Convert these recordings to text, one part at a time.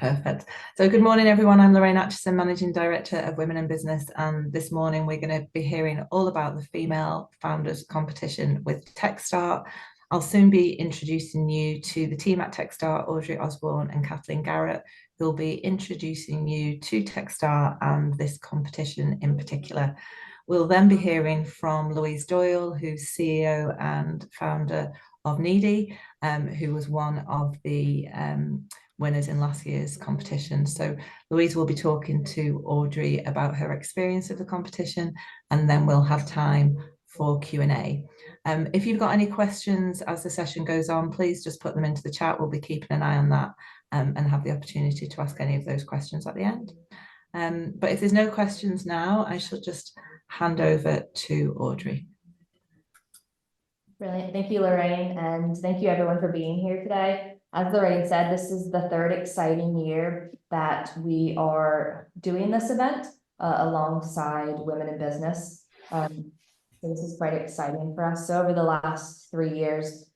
Perfect. So good morning, everyone. I'm Lorraine Atchison, Managing Director of Women in Business. And this morning, we're going to be hearing all about the Female Founders Competition with Techstart. I'll soon be introducing you to the team at Techstart, Audrey Osborne and Kathleen Garrett, who'll be introducing you to Techstart and this competition in particular. We'll then be hearing from Louise Doyle, who's CEO and founder of Needy, who was one of the winners in last year's competition. So Louise will be talking to Audrey about her experience of the competition, and then we'll have time for Q&A. If you've got any questions as the session goes on, please just put them into the chat. We'll be keeping an eye on that and have the opportunity to ask any of those questions at the end. But if there's no questions now, I shall just hand over to Audrey. Brilliant. Thank you, Lorraine, and thank you everyone for being here today. As Lorraine said, this is the third exciting year that we are doing this event alongside Women in Business. So this is quite exciting for us. So over the last 3 years,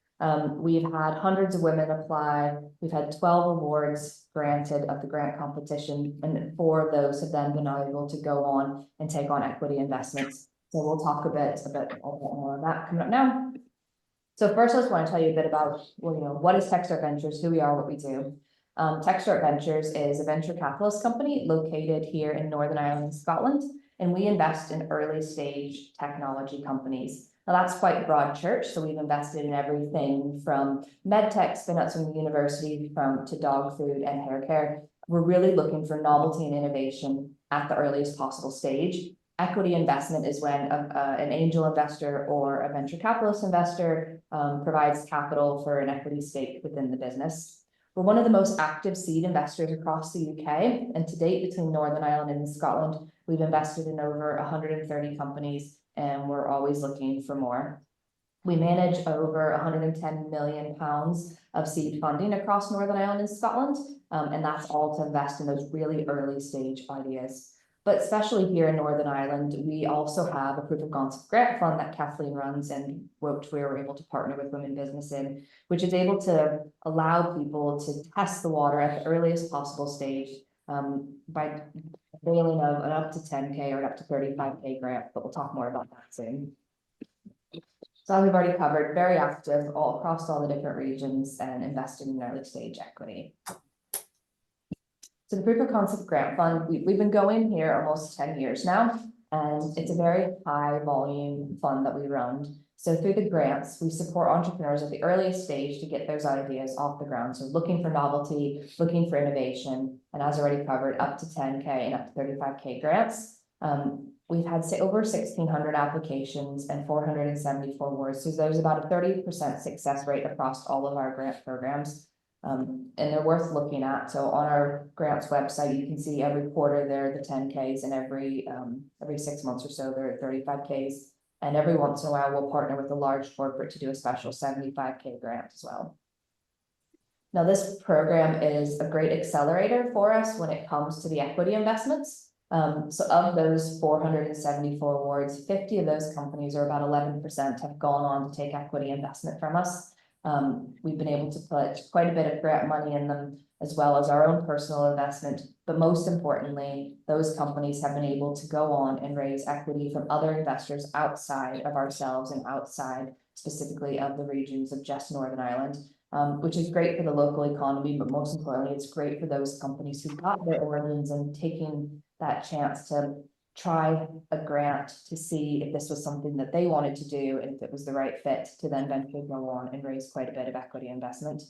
we've had hundreds of women apply. We've had 12 awards granted of the grant competition, and 4 of those have then been able to go on and take on equity investments. So we'll talk a bit more of that coming up now. So first, I just want to tell you a bit about, what is Techstart Ventures, who we are, what we do. Techstart Ventures is a venture capitalist company located here in Northern Ireland, Scotland, and we invest in early stage technology companies. Now that's quite broad church, so we've invested in everything from medtech spin-outs from the university to dog food and hair care. We're really looking for novelty and innovation at the earliest possible stage. Equity investment is when an angel investor or a venture capitalist investor provides capital for an equity stake within the business. We're one of the most active seed investors across the UK, and to date, between Northern Ireland and Scotland, we've invested in over 130 companies, and we're always looking for more. We manage over £110 million of seed funding across Northern Ireland and Scotland, and that's all to invest in those really early stage ideas. But especially here in Northern Ireland, we also have a proof of concept grant fund that Kathleen runs and which we were able to partner with Women in Business in, which is able to allow people to test the water at the earliest possible stage by availing of an up to 10K or an up to 35K grant, but we'll talk more about that soon. So as we've already covered, very active all across all the different regions and investing in early stage equity. So the proof of concept grant fund, we've been going here almost 10 years now, and it's a very high volume fund that we run. So through the grants, we support entrepreneurs at the earliest stage to get those ideas off the ground. So looking for novelty, looking for innovation, and as already covered, up to 10K and up to 35K grants. We've had over 1,600 applications and 474 awards. So there's about a 30% success rate across all of our grant programs. And they're worth looking at. So on our grants website, you can see every quarter there are the 10Ks, and every 6 months or so there are 35Ks. And every once in a while, we'll partner with a large corporate to do a special 75K grant as well. Now, this program is a great accelerator for us when it comes to the equity investments. So of those 474 awards, 50 of those companies, or about 11%, have gone on to take equity investment from us. We've been able to put quite a bit of grant money in them, as well as our own personal investment. But most importantly, those companies have been able to go on and raise equity from other investors outside of ourselves and outside specifically of the regions of just Northern Ireland, which is great for the local economy. But most importantly, it's great for those companies who got their origins and taking that chance to try a grant to see if this was something that they wanted to do and if it was the right fit to then eventually go on and raise quite a bit of equity investment.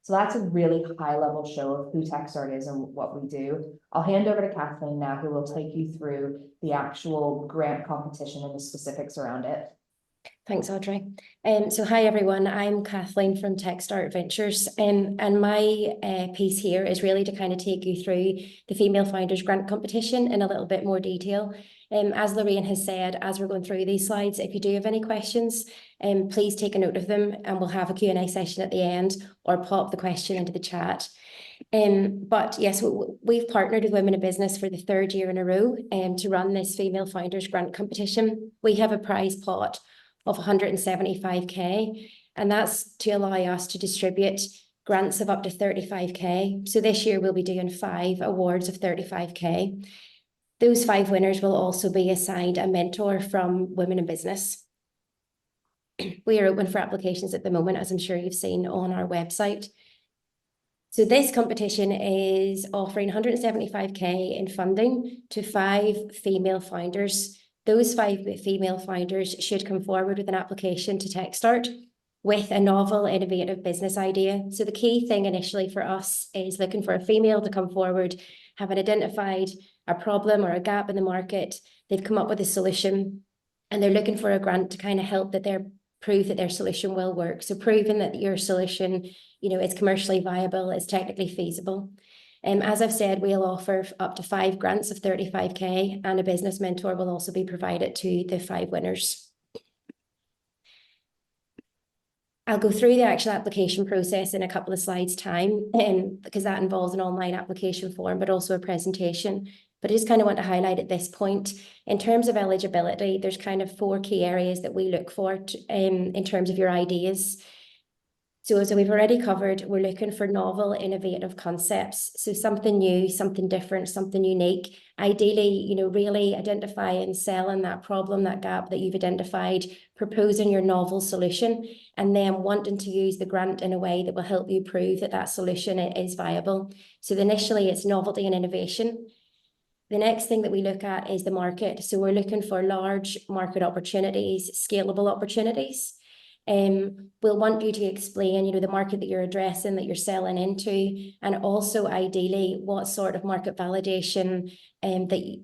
So that's a really high level show of who Techstart is and what we do. I'll hand over to Kathleen now, who will take you through the actual grant competition and the specifics around it. Thanks, Audrey. So hi everyone, I'm Kathleen from Techstart Ventures, and my piece here is really to kind of take you through the Female Founders Grant Competition in a little bit more detail. As Lorraine has said, as we're going through these slides, if you do have any questions, please take a note of them, and we'll have a Q&A session at the end, or pop the question into the chat. But yes, we've partnered with Women in Business for the 3rd year in a row to run this Female Founders Grant Competition. We have a prize pot of 175K, and that's to allow us to distribute grants of up to 35k. So this year we'll be doing 5 awards of 35k. Those 5 winners will also be assigned a mentor from Women in Business. We are open for applications at the moment, as I'm sure you've seen on our website. So this competition is offering 175k in funding to 5 female founders. Those 5 female founders should come forward with an application to Techstart with a novel, innovative business idea. So the key thing initially for us is looking for a female to come forward, having identified a problem or a gap in the market. They've come up with a solution and they're looking for a grant to kind of help that they're prove that their solution will work. So proving that your solution, is commercially viable, is technically feasible. As I've said, we'll offer up to 5 grants of 35k, and a business mentor will also be provided to the 5 winners. I'll go through the actual application process in a couple of slides' time, because that involves an online application form, but also a presentation. But I just kind of want to highlight at this point, in terms of eligibility, there's kind of 4 key areas that we look for in terms of your ideas. So as we've already covered, we're looking for novel, innovative concepts. So something new, something different, something unique. Ideally, really identifying, selling that problem, that gap that you've identified, proposing your novel solution, and then wanting to use the grant in a way that will help you prove that that solution is viable. So initially, it's novelty and innovation. The next thing that we look at is the market. So we're looking for large market opportunities, scalable opportunities. We'll want you to explain, the market that you're addressing, that you're selling into, and also ideally what sort of market validation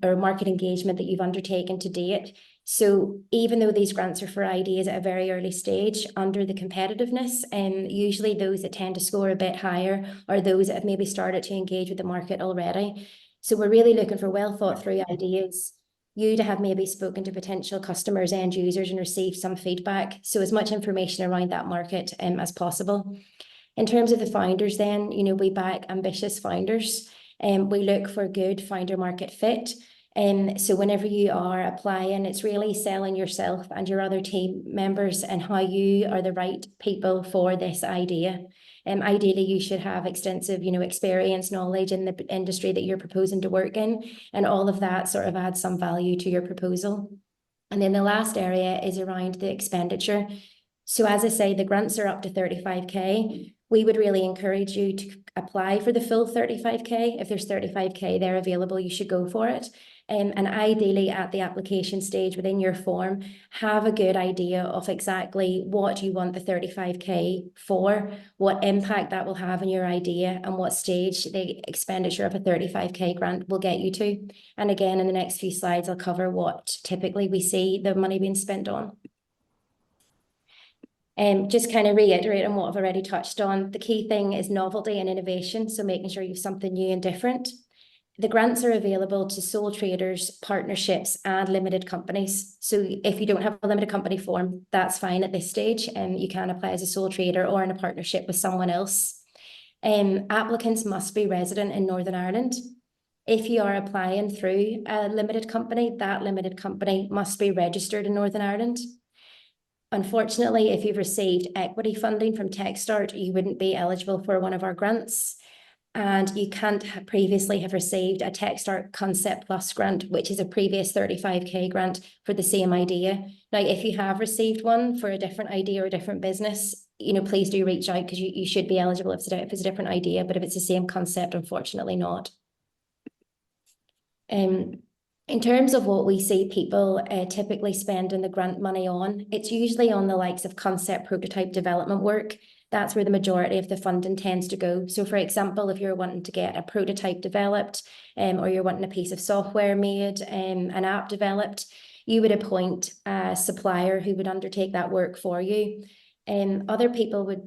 or market engagement that you've undertaken to date. So even though these grants are for ideas at a very early stage, under the competitiveness, usually those that tend to score a bit higher are those that have maybe started to engage with the market already. So we're really looking for well thought through ideas, you to have maybe spoken to potential customers, end users, and received some feedback. So as much information around that market as possible. In terms of the founders then, we back ambitious founders, and we look for good founder market fit. So whenever you are applying, it's really selling yourself and your other team members and how you are the right people for this idea. Ideally, you should have extensive, experience, knowledge in the industry that you're proposing to work in, and all of that sort of adds some value to your proposal. And then the last area is around the expenditure. So as I say, the grants are up to 35k. We would really encourage you to apply for the full 35k. If there's 35k there available, you should go for it. And ideally at the application stage within your form, have a good idea of exactly what you want the 35k for, what impact that will have on your idea, and what stage the expenditure of a 35k grant will get you to. And again, in the next few slides, I'll cover what typically we see the money being spent on. Just kind of reiterate on what I've already touched on. The key thing is novelty and innovation, so making sure you have something new and different. The grants are available to sole traders, partnerships, and limited companies. So if you don't have a limited company form, that's fine at this stage. You can apply as a sole trader or in a partnership with someone else. Applicants must be resident in Northern Ireland. If you are applying through a limited company, that limited company must be registered in Northern Ireland. Unfortunately, if you've received equity funding from Techstart, you wouldn't be eligible for one of our grants. And you can't previously have received a Techstart Concept Plus grant, which is a previous 35k grant for the same idea. Now, if you have received one for a different idea or a different business, please do reach out, because you should be eligible if it's a different idea, but if it's the same concept, unfortunately not. In terms of what we see people typically spending the grant money on, it's usually on the likes of concept prototype development work. That's where the majority of the funding tends to go. So for example, if you're wanting to get a prototype developed, or you're wanting a piece of software made, an app developed, you would appoint a supplier who would undertake that work for you. Other people would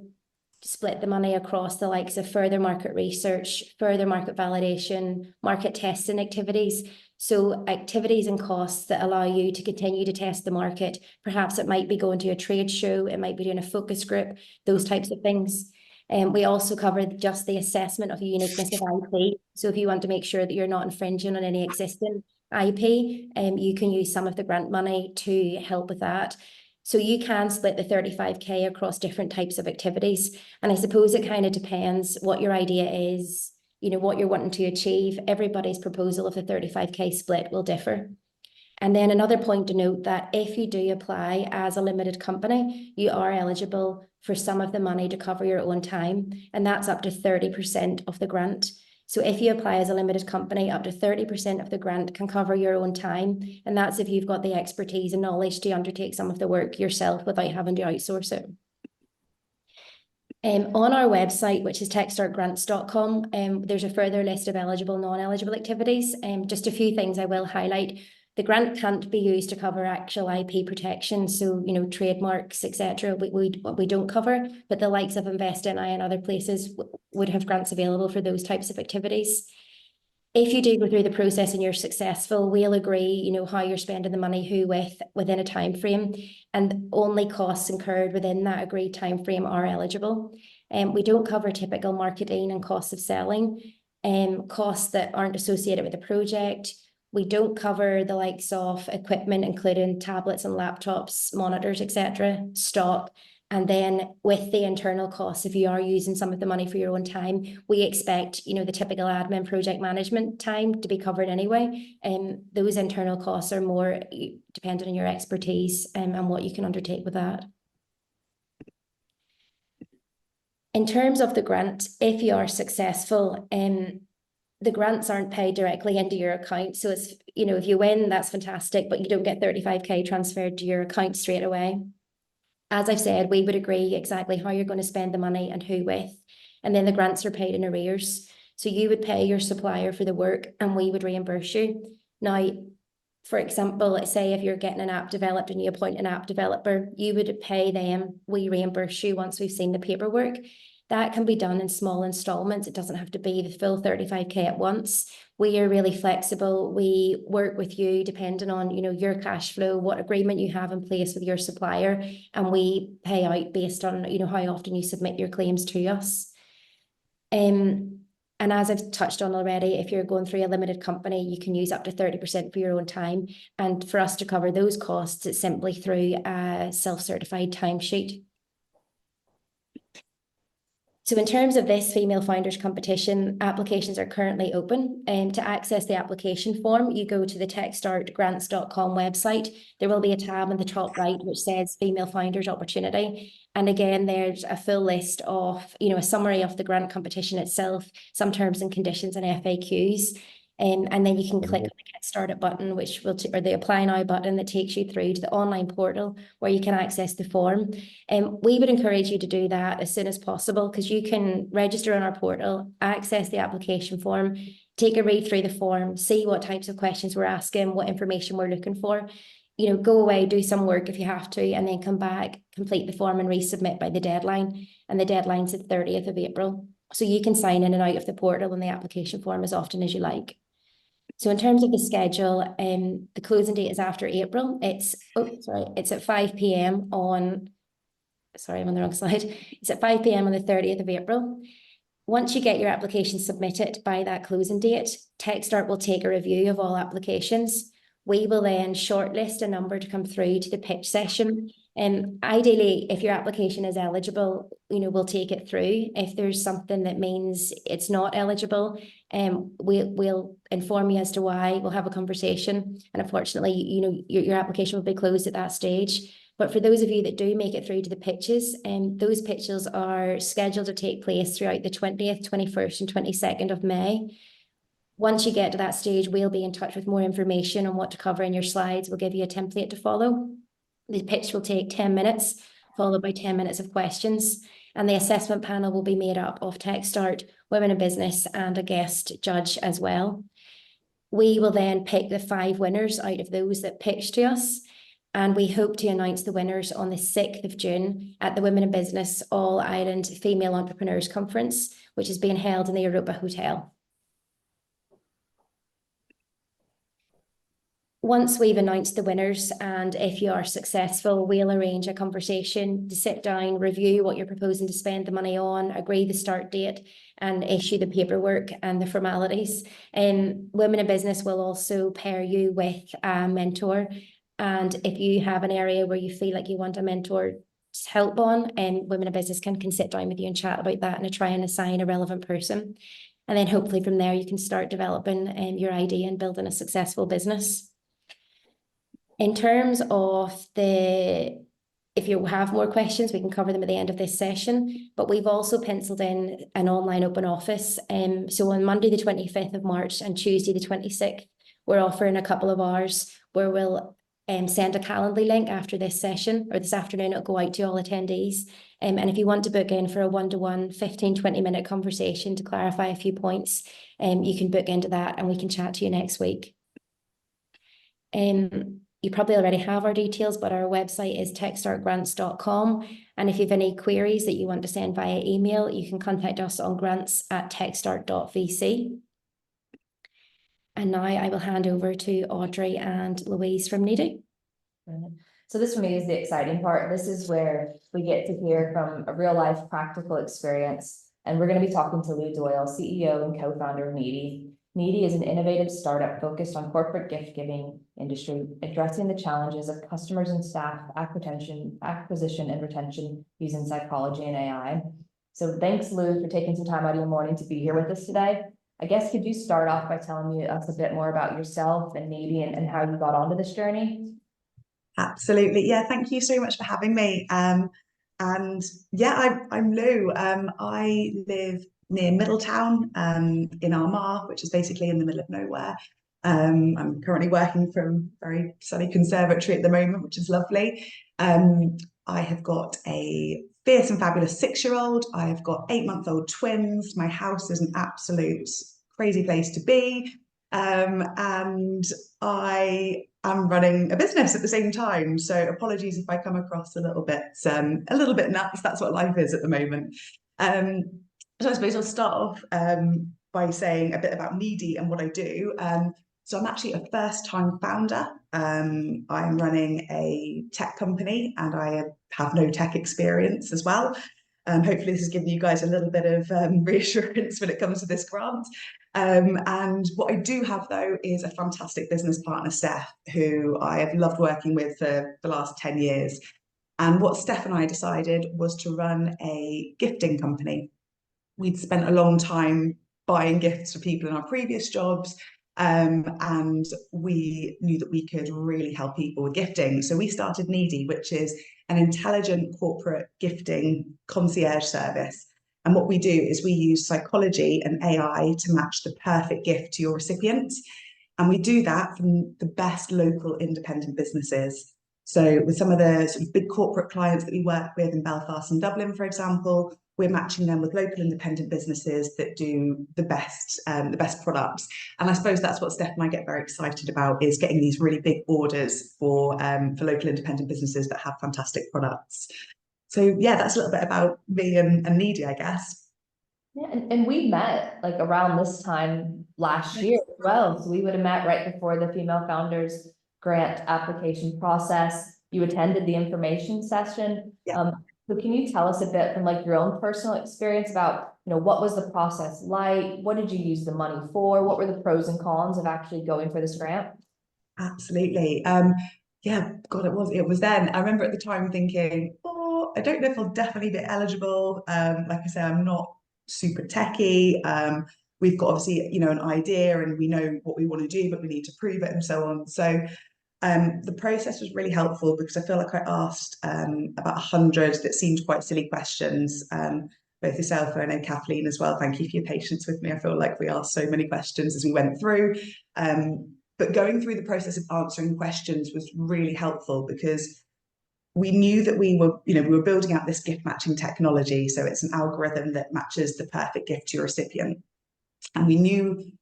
split the money across the likes of further market research, further market validation, market testing activities. So activities and costs that allow you to continue to test the market. Perhaps it might be going to a trade show, it might be doing a focus group, those types of things. We also cover just the assessment of the uniqueness of IP. So if you want to make sure that you're not infringing on any existing IP, you can use some of the grant money to help with that. So you can split the 35k across different types of activities. And I suppose it kind of depends what your idea is, you know, what you're wanting to achieve. Everybody's proposal of the 35k split will differ. And then another point to note that if you do apply as a limited company, you are eligible for some of the money to cover your own time, and that's up to 30% of the grant. So if you apply as a limited company, up to 30% of the grant can cover your own time, and that's if you've got the expertise and knowledge to undertake some of the work yourself without having to outsource it. On our website, which is techstartgrants.com, there's a further list of eligible, non-eligible activities. Just a few things I will highlight. The grant can't be used to cover actual IP protection, so, you know, trademarks, etc. We don't cover, but the likes of InvestNI and other places would have grants available for those types of activities. If you do go through the process and you're successful, we'll agree, you know, how you're spending the money, who with, within a time frame, and only costs incurred within that agreed time frame are eligible. We don't cover typical marketing and costs of selling, costs that aren't associated with the project. We don't cover the likes of equipment, including tablets and laptops, monitors, etc., stock. And then with the internal costs, if you are using some of the money for your own time, we expect, you know, the typical admin project management time to be covered anyway. Those internal costs are more dependent on your expertise and what you can undertake with that. In terms of the grant, if you are successful, the grants aren't paid directly into your account. So it's, you know, if you win, that's fantastic, but you don't get 35k transferred to your account straight away. As I've said, we would agree exactly how you're going to spend the money and who with, and then the grants are paid in arrears. So you would pay your supplier for the work and we would reimburse you. Now, for example, let's say if you're getting an app developed and you appoint an app developer, you would pay them, we reimburse you once we've seen the paperwork. That can be done in small installments. It doesn't have to be the full 35k at once. We are really flexible. We work with you depending on, you know, your cash flow, what agreement you have in place with your supplier, and we pay out based on, you know, how often you submit your claims to us. And as I've touched on already, if you're going through a limited company, you can use up to 30% for your own time. And for us to cover those costs, it's simply through a self-certified timesheet. So in terms of this Female Founders competition, applications are currently open. To access the application form, you go to the techstartgrants.com website. There will be a tab in the top right which says Female Founders Opportunity. And again, there's a full list of, you know, a summary of the grant competition itself, some terms and conditions and FAQs. And then you can click on the Get Started button, which will, or the Apply Now button that takes you through to the online portal where you can access the form. We would encourage you to do that as soon as possible, because you can register on our portal, access the application form, take a read through the form, see what types of questions we're asking, what information we're looking for. You know, go away, do some work if you have to, and then come back, complete the form and resubmit by the deadline. And the deadline's the 30th of April. So you can sign in and out of the portal and the application form as often as you like. So in terms of the schedule, the closing date is after April. It's at 5 p.m. on, sorry, I'm on the wrong slide. It's at 5 p.m. on the 30th of April. Once you get your application submitted by that closing date, Techstart will take a review of all applications. We will then shortlist a number to come through to the pitch session. Ideally, if your application is eligible, you know, we'll take it through. If there's something that means it's not eligible, we'll inform you as to why. We'll have a conversation, and unfortunately, you know, your application will be closed at that stage. But for those of you that do make it through to the pitches, those pitches are scheduled to take place throughout the 20th, 21st, and 22nd of May. Once you get to that stage, we'll be in touch with more information on what to cover in your slides. We'll give you a template to follow. The pitch will take 10 minutes, followed by 10 minutes of questions. And the assessment panel will be made up of Techstart, Women in Business, and a guest judge as well. We will then pick the 5 winners out of those that pitched to us. And we hope to announce the winners on the 6th of June at the Women in Business All Ireland Female Entrepreneurs Conference, which is being held in the Europa Hotel. Once we've announced the winners, and if you are successful, we'll arrange a conversation to sit down, review what you're proposing to spend the money on, agree the start date, and issue the paperwork and the formalities. Women in Business will also pair you with a mentor And if you have an area where you feel like you want a mentor help on, and Women in Business can sit down with you and chat about that and try and assign a relevant person. And then hopefully from there you can start developing your idea and building a successful business. In terms of if you have more questions, we can cover them at the end of this session, but we've also penciled in an online open office. So on Monday, the 25th of March and Tuesday, the 26th, we're offering a couple of hours where we'll send a Calendly link after this session, or this afternoon. It'll go out to all attendees. And if you want to book in for a one-to-one 15-20-minute conversation to clarify a few points, you can book into that and we can chat to you next week. You probably already have our details, but our website is techstartgrants.com. And if you have any queries that you want to send via email, you can contact us on grants@techstart.vc. And now I will hand over to Audrey and Louise from Needy. So this for me is the exciting part. This is where we get to hear from a real life practical experience. And we're going to be talking to Lou Doyle, CEO and co-founder of Needy. Needy is an innovative startup focused on corporate gift-giving industry, addressing the challenges of customers and staff acquisition and retention using psychology and AI. So thanks, Lou, for taking some time out of your morning to be here with us today. I guess, could you start off by telling us a bit more about yourself and Needy and how you got onto this journey? Absolutely. Yeah, thank you so much for having me. And yeah, I'm Lou. I live near Middletown in Armagh, which is basically in the middle of nowhere. I'm currently working from a very sunny conservatory at the moment, which is lovely. I have got a fierce and fabulous 6-year-old. I have got 8-month-old twins. My house is an absolute crazy place to be. And I am running a business at the same time. So apologies if I come across a little bit nuts. That's what life is at the moment. So I suppose I'll start off by saying a bit about Needy and what I do. So I'm actually a first-time founder. I'm running a tech company and I have no tech experience as well. Hopefully this has given you guys a little bit of reassurance when it comes to this grant. And what I do have, though, is a fantastic business partner, Steph, who I have loved working with for the last 10 years. And what Steph and I decided was to run a gifting company. We'd spent a long time buying gifts for people in our previous jobs, and we knew that we could really help people with gifting. So we started Needy, which is an intelligent corporate gifting concierge service. And what we do is we use psychology and AI to match the perfect gift to your recipient. And we do that from the best local independent businesses. So with some of the sort of big corporate clients that we work with in Belfast and Dublin, for example, we're matching them with local independent businesses that do the best products. And I suppose that's what Steph and I get very excited about, is getting these really big orders for local independent businesses that have fantastic products. So yeah, that's a little bit about me and Needy, I guess. Yeah, and we met like around this time last year as well. So we would have met right before the Female Founders Grant application process. You attended the information session. Yeah. So can you tell us a bit from like your own personal experience about, what was the process like? What did you use the money for? What were the pros and cons of actually going for this grant? Absolutely. Yeah, God, it was then. I remember at the time thinking, I don't know if I'll definitely be eligible. Like I say, I'm not super techie. We've got obviously, an idea and we know what we want to do, but we need to prove it and so on. So the process was really helpful because I feel like I asked about 100 that seemed quite silly questions. Both yourself and I know Kathleen as well. Thank you for your patience with me. I feel like we asked so many questions as we went through. But going through the process of answering questions was really helpful because we knew that we were building out this gift matching technology. So it's an algorithm that matches the perfect gift to your recipient. And we knew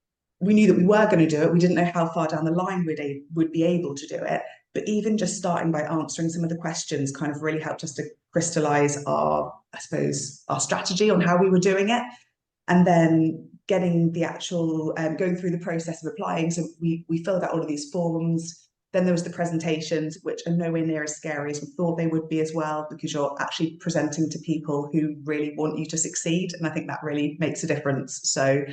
that we were going to do it. We didn't know how far down the line would be able to do it. But even just starting by answering some of the questions kind of really helped us to crystallize our strategy on how we were doing it. And then getting the actual, going through the process of applying. So we filled out all of these forms. Then there was the presentations, which are nowhere near as scary as we thought they would be as well, because you're actually presenting to people who really want you to succeed. And I think that really makes a difference. So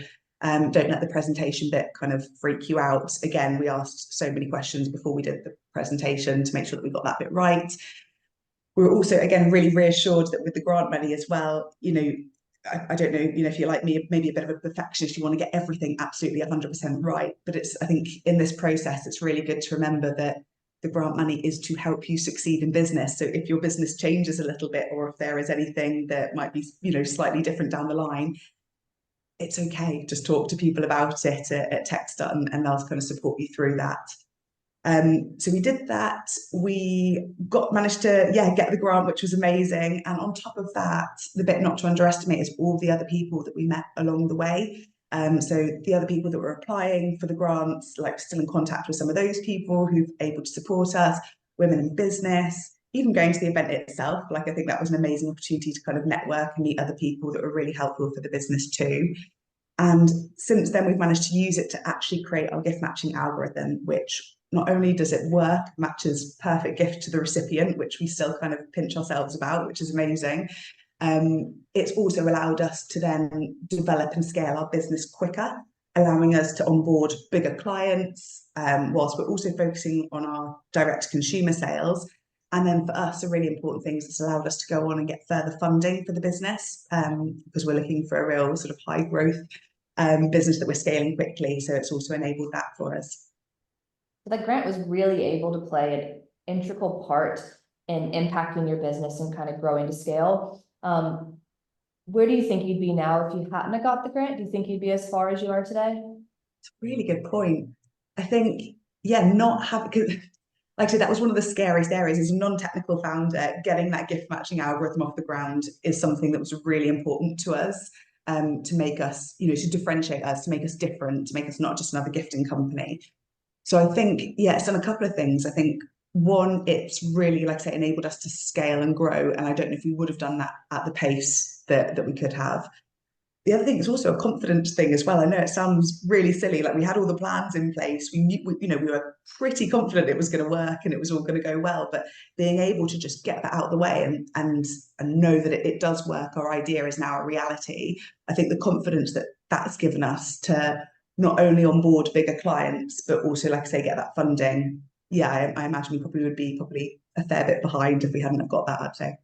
don't let the presentation bit kind of freak you out. Again, we asked so many questions before we did the presentation to make sure that we got that bit right. We were also, again, really reassured that with the grant money as well, I don't know, if you're like me, maybe a bit of a perfectionist, you want to get everything absolutely 100% right. But I think in this process, it's really good to remember that the grant money is to help you succeed in business. So if your business changes a little bit, or if there is anything that might be, slightly different down the line, it's okay. Just talk to people about it at Techstart, and they'll kind of support you through that. So we did that. We managed to get the grant, which was amazing. And on top of that, the bit not to underestimate is all the other people that we met along the way. So the other people that were applying for the grants, like still in contact with some of those people who've able to support us, women in business, even going to the event itself. Like, I think that was an amazing opportunity to kind of network and meet other people that were really helpful for the business too. And since then, we've managed to use it to actually create our gift matching algorithm, which not only does it work, matches perfect gift to the recipient, which we still kind of pinch ourselves about, which is amazing. It's also allowed us to then develop and scale our business quicker, allowing us to onboard bigger clients, whilst we're also focusing on our direct consumer sales. And then for us, a really important thing is it's allowed us to go on and get further funding for the business, because we're looking for a real sort of high growth business that we're scaling quickly. So it's also enabled that for us. The grant was really able to play an integral part in impacting your business and kind of growing to scale. Where do you think you'd be now if you hadn't have got the grant? Do you think you'd be as far as you are today? It's a really good point. I think, not having, like I said, that was one of the scariest areas. As a non-technical founder, getting that gift matching algorithm off the ground is something that was really important to us, to make us, to differentiate us, to make us different, to make us not just another gifting company. So I think, it's done a couple of things. I think one, it's really, like I say, enabled us to scale and grow. And I don't know if we would have done that at the pace that we could have. The other thing is also a confidence thing as well. I know it sounds really silly. Like, we had all the plans in place. We knew, we were pretty confident it was going to work and it was all going to go well. But being able to just get that out of the way and know that it does work, our idea is now a reality. I think the confidence that that's given us to not only onboard bigger clients, but also, like I say, get that funding. I imagine we probably would be a fair bit behind if we hadn't have got that, I'd say.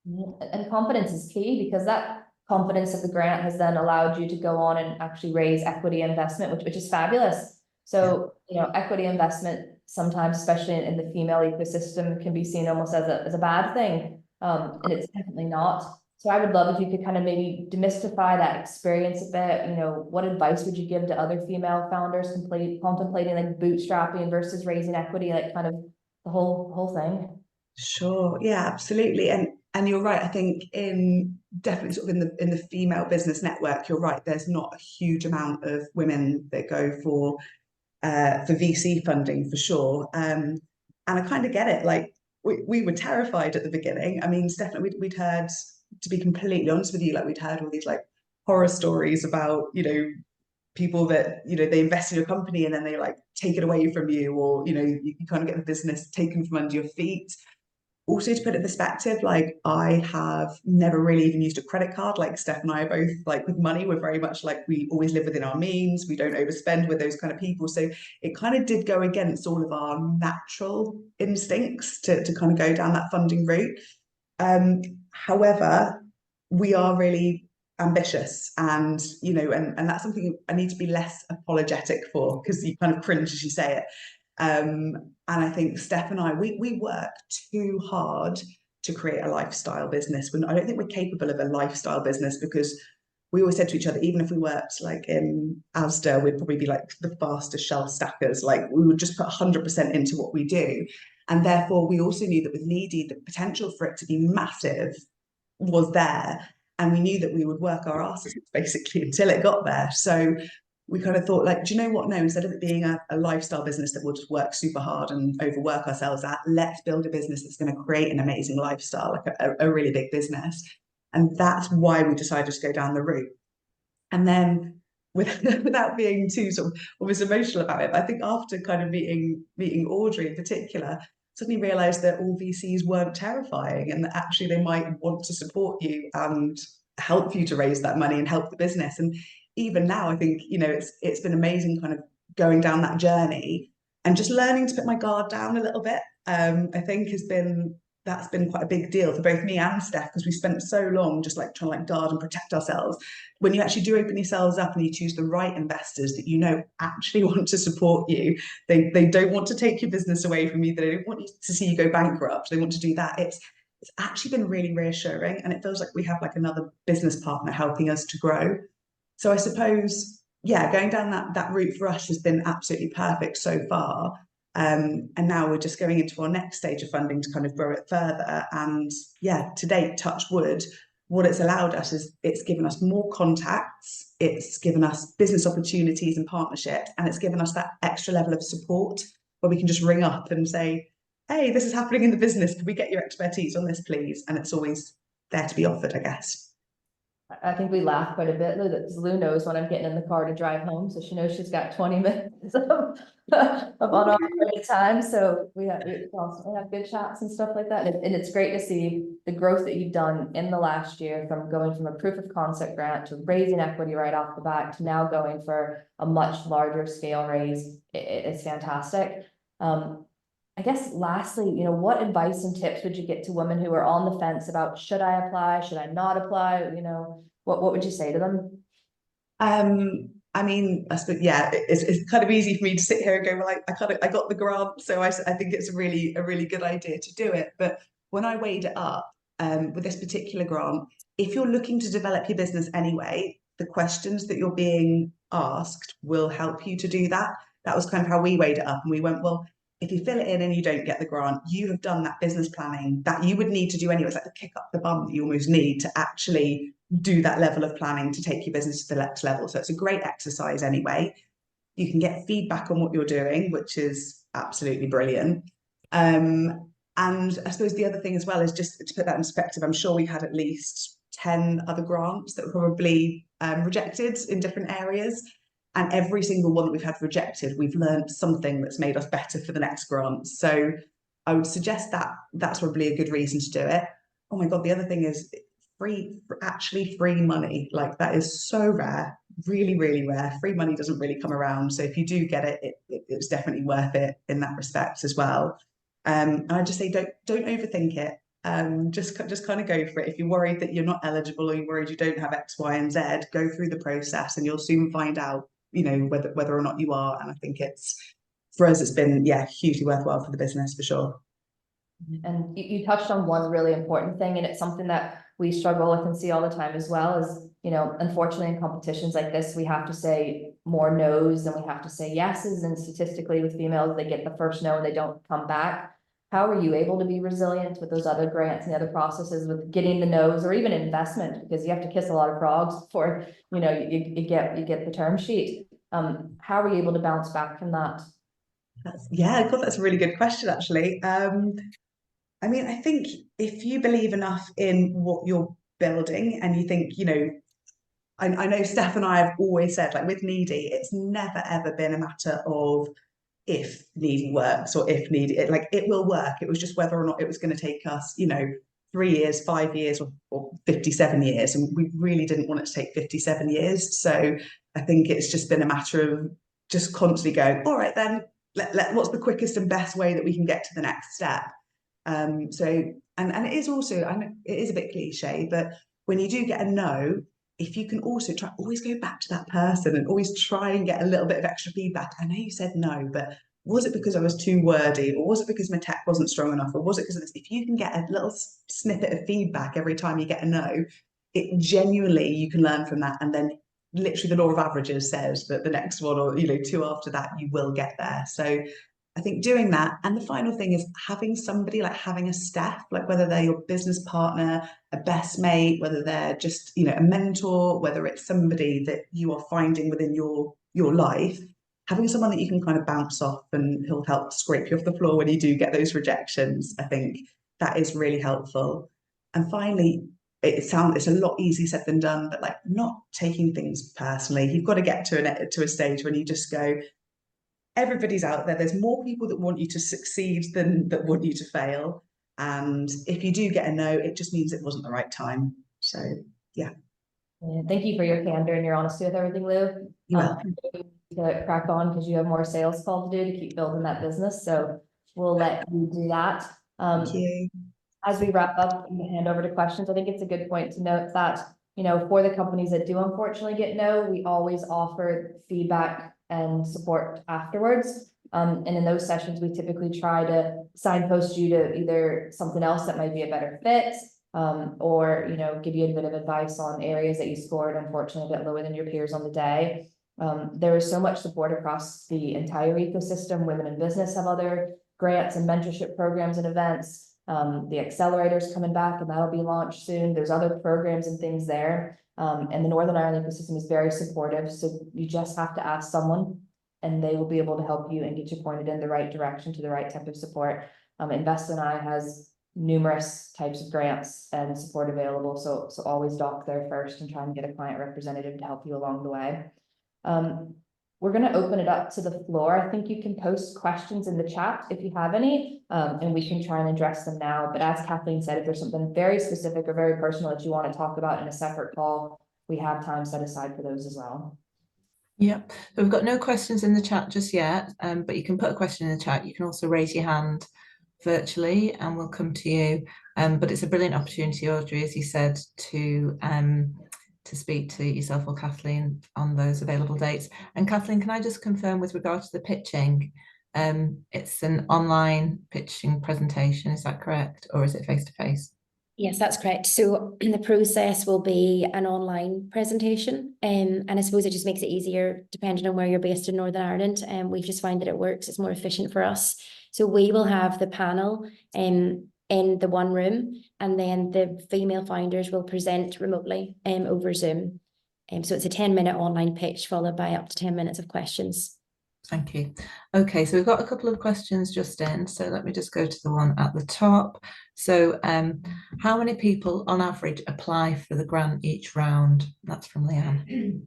And confidence is key, because that confidence of the grant has then allowed you to go on and actually raise equity investment, which is fabulous. So, equity investment sometimes, especially in the female ecosystem, can be seen almost as a bad thing. And it's definitely not. So I would love if you could kind of maybe demystify that experience a bit. What advice would you give to other female founders contemplating like bootstrapping versus raising equity, like kind of the whole thing? Sure. Yeah, absolutely. And you're right. I think definitely sort of in the female business network, you're right. There's not a huge amount of women that go for VC funding, for sure. And I kind of get it. Like, we were terrified at the beginning. I mean, Stephanie, we'd heard, to be completely honest with you, like, we'd heard all these like horror stories about, people that, they invest in your company and then they like take it away from you, or, you kind of get the business taken from under your feet. Also, to put it in perspective, like, I have never really even used a credit card. Like, Steph and I are both, like, with money, we're very much like, we always live within our means. We don't overspend with those kind of people. So it kind of did go against all of our natural instincts to kind of go down that funding route. However, we are really ambitious, and and that's something I need to be less apologetic for, because you kind of cringe as you say it. And I think Steph and I, we work too hard to create a lifestyle business. I don't think we're capable of a lifestyle business, because we always said to each other, even if we worked like in Asda, we'd probably be like the fastest shelf stackers. Like, we would just put 100% into what we do. And therefore, we also knew that with Needy, the potential for it to be massive was there. And we knew that we would work our asses basically until it got there. So we kind of thought, like, do you know what? No, instead of it being a lifestyle business that we'll just work super hard and overwork ourselves at, let's build a business that's going to create an amazing lifestyle, like a really big business. And that's why we decided to go down the route. And then, without being too sort of almost emotional about it, but I think after kind of meeting Audrey in particular, suddenly realised that all VCs weren't terrifying, and that actually they might want to support you and help you to raise that money and help the business. And even now, I think, it's been amazing kind of going down that journey. and just learning to put my guard down a little bit, I think that's been quite a big deal for both me and Steph, because we spent so long just like trying to like guard and protect ourselves. When you actually do open yourselves up and you choose the right investors that you know actually want to support you, they don't want to take your business away from you, they don't want you to see you go bankrupt, they want to do that. It's actually been really reassuring, and it feels like we have like another business partner helping us to grow. So I suppose, yeah, going down that route for us has been absolutely perfect so far. And now we're just going into our next stage of funding to kind of grow it further. And yeah, to date, touch wood, what it's allowed us is it's given us more contacts, it's given us business opportunities and partnerships, and it's given us that extra level of support where we can just ring up and say, hey, this is happening in the business, could we get your expertise on this, please? And it's always there to be offered, I guess. I think we laugh quite a bit, Lou, that Lou knows when I'm getting in the car to drive home, so she knows she's got 20 minutes of unoccupied time. So we constantly have good chats and stuff like that. And it's great to see the growth that you've done in the last year, from going from a proof of concept grant to raising equity right off the bat to now going for a much larger scale raise. It's fantastic. I guess lastly, what advice and tips would you get to women who are on the fence about, should I apply, should I not apply? What would you say to them? I mean, I suppose, yeah, it's kind of easy for me to sit here and go, well, I got the grant, so I think it's a really good idea to do it. But when I weighed it up, with this particular grant, if you're looking to develop your business anyway, the questions that you're being asked will help you to do that. That was kind of how we weighed it up, and we went, well, if you fill it in and you don't get the grant, you have done that business planning that you would need to do anyway. It's like the kick up the bum that you almost need to actually do that level of planning to take your business to the next level. So it's a great exercise anyway. You can get feedback on what you're doing, which is absolutely brilliant. And I suppose the other thing as well is, just to put that in perspective, I'm sure we've had at least 10 other grants that were probably rejected in different areas. And every single one that we've had rejected, we've learned something that's made us better for the next grant. So I would suggest that that's probably a good reason to do it. Oh my God, the other thing is free money. Like, that is so rare, really rare. Free money doesn't really come around. So if you do get it, it's definitely worth it in that respect as well. And I just say, don't overthink it. Just kind of go for it. If you're worried that you're not eligible, or you're worried you don't have X, Y, and Z, go through the process and you'll soon find out, whether or not you are. And I think for us, it's been, yeah, hugely worthwhile for the business for sure. And you touched on one really important thing, and it's something that we struggle with and see all the time as well, is, unfortunately in competitions like this, we have to say more no's than we have to say yeses. And statistically with females, they get the first no and they don't come back. How are you able to be resilient with those other grants and the other processes with getting the no's, or even investment, because you have to kiss a lot of frogs before, you get the term sheet. How are you able to bounce back from that? God, that's a really good question, actually. I mean, I think if you believe enough in what you're building and you think, I know Steph and I have always said, like with Needy, it's never ever been a matter of if Needy works or if Needy, it will work. It was just whether or not it was going to take us, 3 years, 5 years, or 57 years. And we really didn't want it to take 57 years. So I think it's just been a matter of just constantly going, all right, then, what's the quickest and best way that we can get to the next step? And it is also, I know it is a bit cliche, but when you do get a no, if you can also always go back to that person and always try and get a little bit of extra feedback. I know you said no, but was it because I was too wordy, or was it because my tech wasn't strong enough, or was it because of this? If you can get a little snippet of feedback every time you get a no, it genuinely, you can learn from that. And then literally the law of averages says that the next one, or, 2 after that, you will get there. So I think doing that. And the final thing is having somebody, like having a staff, like whether they're your business partner, a best mate, whether they're just, a mentor, whether it's somebody that you are finding within your life, having someone that you can kind of bounce off and he'll help scrape you off the floor when you do get those rejections. I think that is really helpful. And finally, it's a lot easier said than done, but like not taking things personally. You've got to get to a stage when you just go, everybody's out there. There's more people that want you to succeed than that want you to fail. And if you do get a no, it just means it wasn't the right time. So, yeah. Thank you for your candor and your honesty with everything, Lou. to crack on because you have more sales call to do to keep building that business. So we'll let you do that. Thank you. As we wrap up and hand over to questions, I think it's a good point to note that, you know, for the companies that do unfortunately get no, we always offer feedback and support afterwards. And in those sessions, we typically try to signpost you to either something else that might be a better fit, or, you know, give you a bit of advice on areas that you scored unfortunately a bit lower than your peers on the day. There is so much support across the entire ecosystem. Women in Business have other grants and mentorship programs and events. The accelerator's coming back and that'll be launched soon. There's other programs and things there. And the Northern Ireland ecosystem is very supportive. So you just have to ask someone and they will be able to help you and get you pointed in the right direction to the right type of support. Invest in I has numerous types of grants and support available. So always dock there first and try and get a client representative to help you along the way. We're going to open it up to the floor. I think you can post questions in the chat if you have any, and we can try and address them now. But as Kathleen said, if there's something very specific or very personal that you want to talk about in a separate call, we have time set aside for those as well. Yep, so we've got no questions in the chat just yet, but you can put a question in the chat. You can also raise your hand virtually and we'll come to you. But it's a brilliant opportunity, Audrey, as you said, to speak to yourself or Kathleen on those available dates. And Kathleen, can I just confirm with regard to the pitching, it's an online pitching presentation, is that correct? Or is it face-to-face? Yes, that's correct. So the process will be an online presentation, and I suppose it just makes it easier depending on where you're based in Northern Ireland. And we've just found that it works, it's more efficient for us. So we will have the panel in the one room, and then the female founders will present remotely over Zoom. So it's a 10-minute online pitch followed by up to 10 minutes of questions. Thank you. Okay, so we've got a couple of questions just in, so let me just go to the one at the top. So how many people on average apply for the grant each round? That's from Leanne.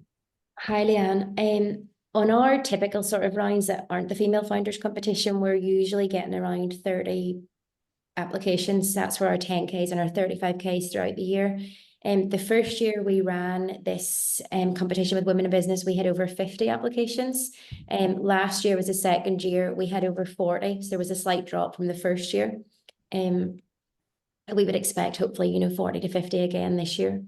Hi Leanne. On our typical sort of rounds that aren't the female founders competition, we're usually getting around 30 applications. That's for our 10Ks and our 35Ks throughout the year. The first year we ran this competition with Women in Business, we had over 50 applications. Last year was the second year, we had over 40. So there was a slight drop from the first year. We would expect hopefully, you know, 40 to 50 again this year.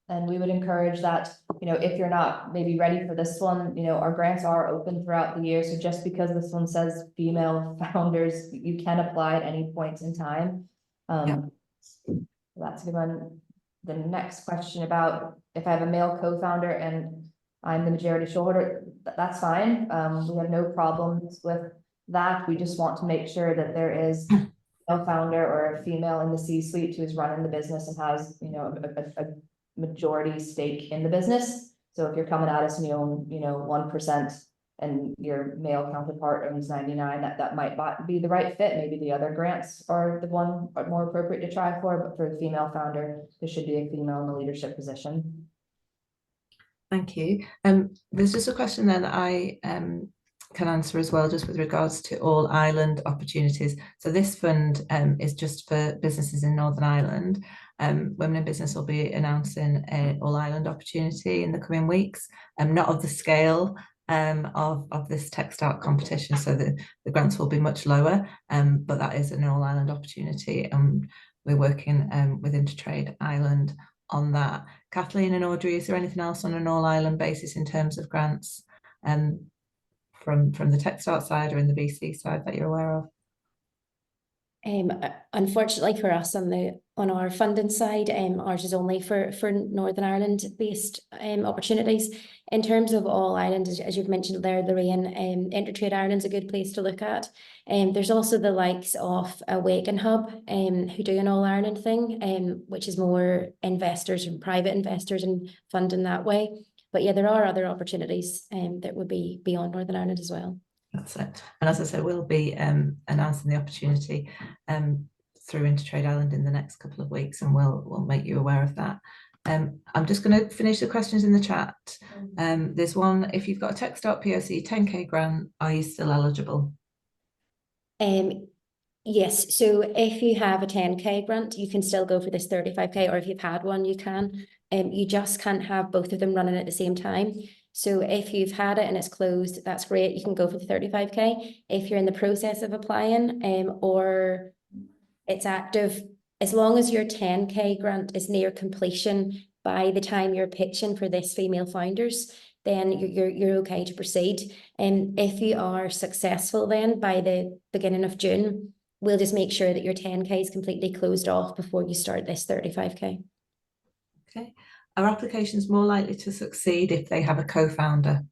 And we would encourage that, you know, if you're not maybe ready for this one, you know, our grants are open throughout the year. So just because this one says female founders, you can apply at any point in time. That's a good one. The next question about if I have a male co-founder and I'm the majority shareholder, that's fine. We have no problems with that. We just want to make sure that there is a founder or a female in the C-suite who is running the business and has, you know, a majority stake in the business. So if you're coming at us and you own, you know, 1% and your male counterpart owns 99, that might be the right fit. Maybe the other grants are the one more appropriate to try for, but for the female founder, there should be a female in the leadership position. Thank you. There's just a question then that I can answer as well, just with regards to all island opportunities. So this fund is just for businesses in Northern Ireland. Women in Business will be announcing an all island opportunity in the coming weeks, not of the scale of this Techstart competition, so the grants will be much lower, but that is an all island opportunity, and we're working with Intertrade Ireland on that. Kathleen and Audrey, is there anything else on an all island basis in terms of grants from the Techstart side or in the VC side that you're aware of? Unfortunately for us on our funding side, ours is only for Northern Ireland based opportunities. In terms of all Ireland, as you've mentioned there, Lorraine, Intertrade Ireland's a good place to look at. There's also the likes of Awaken Hub, who do an all Ireland thing, which is more investors and private investors and funding that way. But yeah, there are other opportunities that would be beyond Northern Ireland as well. That's it. And as I said, we'll be announcing the opportunity through Intertrade Ireland in the next couple of weeks, and we'll make you aware of that. I'm just going to finish the questions in the chat. There's one: if you've got a Techstart POC 10K grant, are you still eligible? Yes, so if you have a 10K grant, you can still go for this 35K, or if you've had one, you can. You just can't have both of them running at the same time. So if you've had it and it's closed, that's great. You can go for the 35K. If you're in the process of applying, or it's active, as long as your 10K grant is near completion by the time you're pitching for this female founders, then you're okay to proceed. And if you are successful then by the beginning of June, we'll just make sure that your 10K is completely closed off before you start this 35K. Okay. Are applications more likely to succeed if they have a co-founder?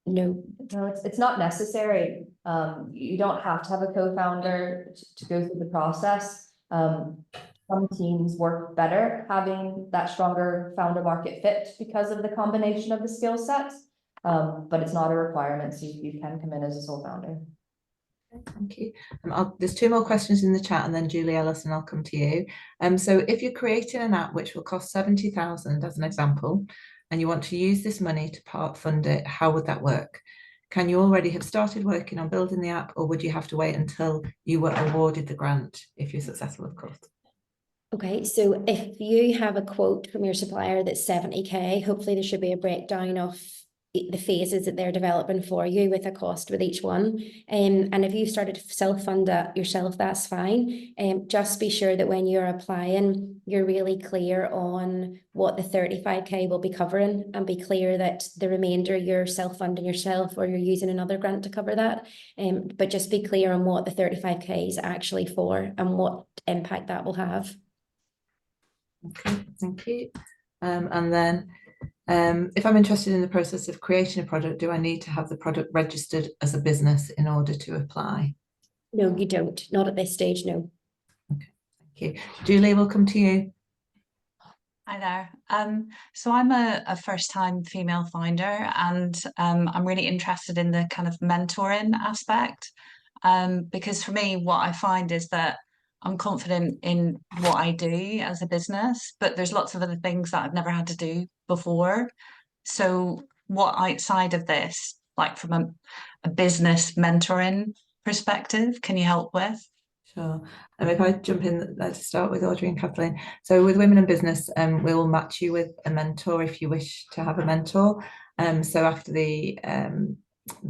No. No, it's not necessary. You don't have to have a co-founder to go through the process. Some teams work better having that stronger founder market fit because of the combination of the skill sets. But it's not a requirement, so you can come in as a sole founder. Thank you. There's two more questions in the chat, and then Julie Ellison, I'll come to you. So if you're creating an app which will cost 70,000 as an example, and you want to use this money to part fund it, how would that work? Can you already have started working on building the app, or would you have to wait until you were awarded the grant if you're successful, of course? Okay, so if you have a quote from your supplier that's 70K, hopefully there should be a breakdown of the phases that they're developing for you with a cost with each one. And if you've started to self-fund that yourself, that's fine. Just be sure that when you're applying, you're really clear on what the 35K will be covering, and be clear that the remainder you're self-funding yourself, or you're using another grant to cover that. But just be clear on what the 35K is actually for and what impact that will have. Okay, thank you. And then if I'm interested in the process of creating a product, do I need to have the product registered as a business in order to apply? No, you don't. Not at this stage, no. Okay, thank you. Julie, we'll come to you. Hi there. So I'm a first-time female founder, and I'm really interested in the kind of mentoring aspect. Because for me, what I find is that I'm confident in what I do as a business, but there's lots of other things that I've never had to do before. So what outside of this, like from a business mentoring perspective, can you help with? Sure. If I jump in there to start with, Audrey and Kathleen. So with Women in Business, we will match you with a mentor if you wish to have a mentor. So after the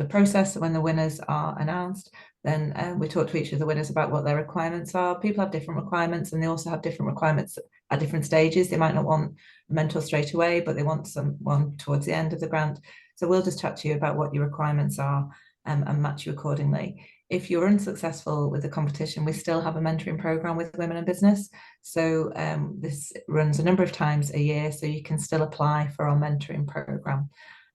process, when the winners are announced, then we talk to each of the winners about what their requirements are. People have different requirements, and they also have different requirements at different stages. They might not want a mentor straight away, but they want someone towards the end of the grant. So we'll just chat to you about what your requirements are, and match you accordingly. If you're unsuccessful with the competition, we still have a mentoring program with Women in Business. So this runs a number of times a year, so you can still apply for our mentoring program.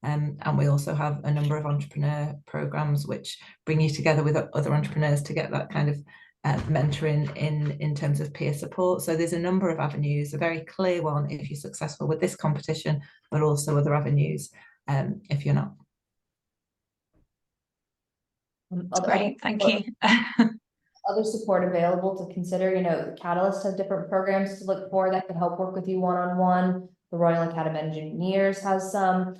And we also have a number of entrepreneur programs which bring you together with other entrepreneurs to get that kind of mentoring in terms of peer support. So there's a number of avenues, a very clear one if you're successful with this competition, but also other avenues if you're not. Great, thank you. Other support available to consider, Catalyst has different programs to look for that can help work with you one-on-one. The Royal Academy of Engineers has some.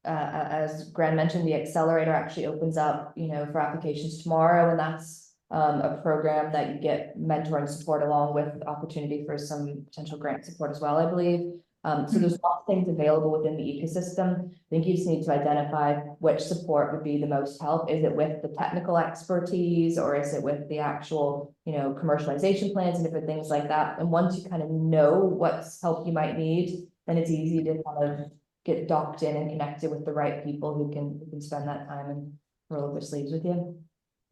As Gran mentioned, the accelerator actually opens up, for applications tomorrow, and that's a program that you get mentoring support along with opportunity for some potential grant support as well, I believe. So there's lots of things available within the ecosystem. I think you just need to identify which support would be the most help. Is it with the technical expertise, or is it with the actual, commercialization plans and different things like that? And once you kind of know what help you might need, then it's easy to kind of get docked in and connected with the right people who can spend that time and roll up their sleeves with you.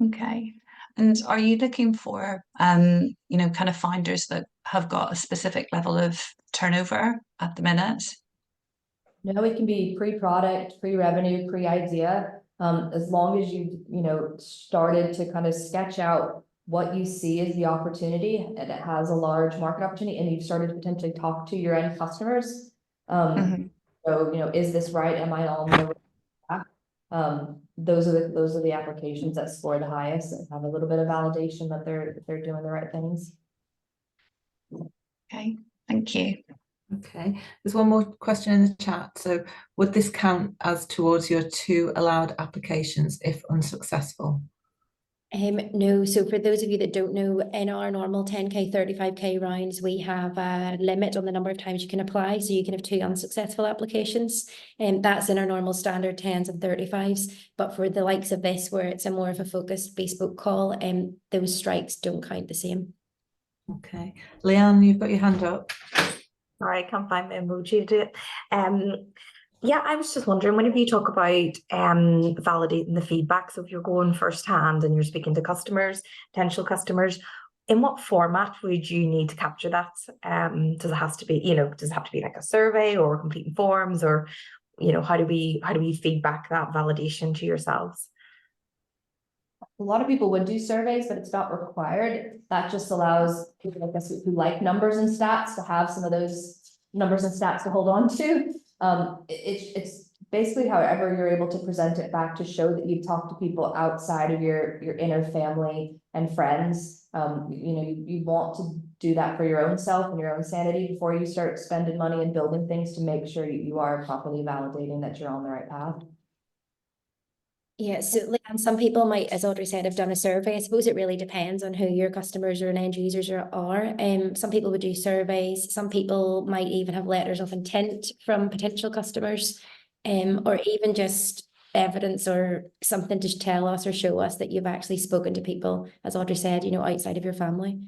Okay. And are you looking for, kind of founders that have got a specific level of turnover at the minute? No, it can be pre-product, pre-revenue, pre-idea. As long as you, started to kind of sketch out what you see as the opportunity, and it has a large market opportunity, and you've started to potentially talk to your end customers. So, is this right? Am I on the right track? Those are the applications that score the highest and have a little bit of validation that they're doing the right things. Okay, thank you. Okay, there's one more question in the chat. So would this count as towards your 2 allowed applications if unsuccessful? No, so for those of you that don't know, in our normal 10K, 35K rounds, we have a limit on the number of times you can apply. So you can have 2 unsuccessful applications. And that's in our normal standard 10s and 35s. But for the likes of this, where it's a more of a focused bespoke call, those strikes don't count the same. Okay. Leanne, you've got your hand up. Sorry, I can't find my emoji to do it. Yeah, I was just wondering, whenever you talk about validating the feedback, so if you're going firsthand and you're speaking to customers, potential customers, in what format would you need to capture that? Does it have to be, does it have to be like a survey or completing forms, or, how do we feedback that validation to yourselves? A lot of people would do surveys, but it's not required. That just allows people like us who like numbers and stats to have some of those numbers and stats to hold on to. It's basically however you're able to present it back to show that you've talked to people outside of your inner family and friends. You want to do that for your own self and your own sanity before you start spending money and building things to make sure you are properly validating that you're on the right path. Yeah, so Leanne, some people might, as Audrey said, have done a survey. I suppose it really depends on who your customers or end users are. Some people would do surveys. Some people might even have letters of intent from potential customers, or even just evidence or something to tell us or show us that you've actually spoken to people, as Audrey said, outside of your family.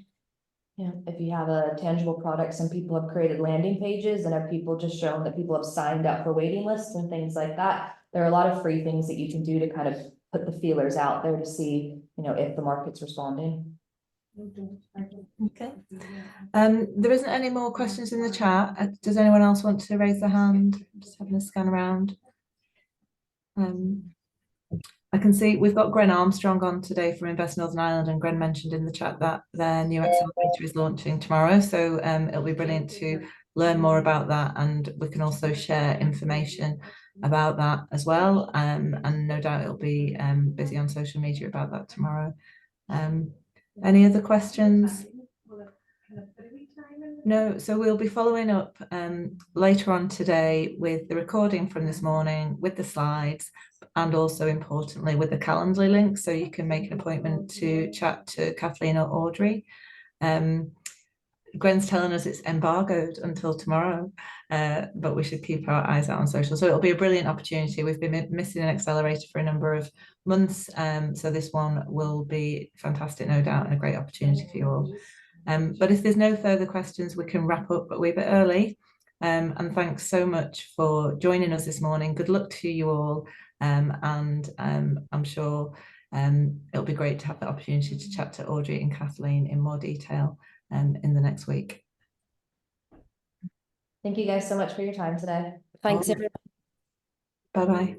Yeah, if you have a tangible product, some people have created landing pages and have people just shown that people have signed up for waiting lists and things like that. There are a lot of free things that you can do to kind of put the feelers out there to see, if the market's responding. Okay. There isn't any more questions in the chat. Does anyone else want to raise their hand? Just having a scan around. I can see we've got Gren Armstrong on today from Invest Northern Ireland, and Gren mentioned in the chat that their new accelerator is launching tomorrow. So it'll be brilliant to learn more about that, and we can also share information about that as well. And no doubt it'll be busy on social media about that tomorrow. Any other questions? No, so we'll be following up later on today with the recording from this morning, with the slides, and also importantly with the Calendly link, so you can make an appointment to chat to Kathleen or Audrey. Gwen's telling us it's embargoed until tomorrow, but we should keep our eyes out on social. So it'll be a brilliant opportunity. We've been missing an accelerator for a number of months, so this one will be fantastic, no doubt, and a great opportunity for you all. But if there's no further questions, we can wrap up a wee bit early. And thanks so much for joining us this morning. Good luck to you all. And I'm sure it'll be great to have the opportunity to chat to Audrey and Kathleen in more detail in the next week. Thank you guys so much for your time today. Thanks, everyone. Bye-bye.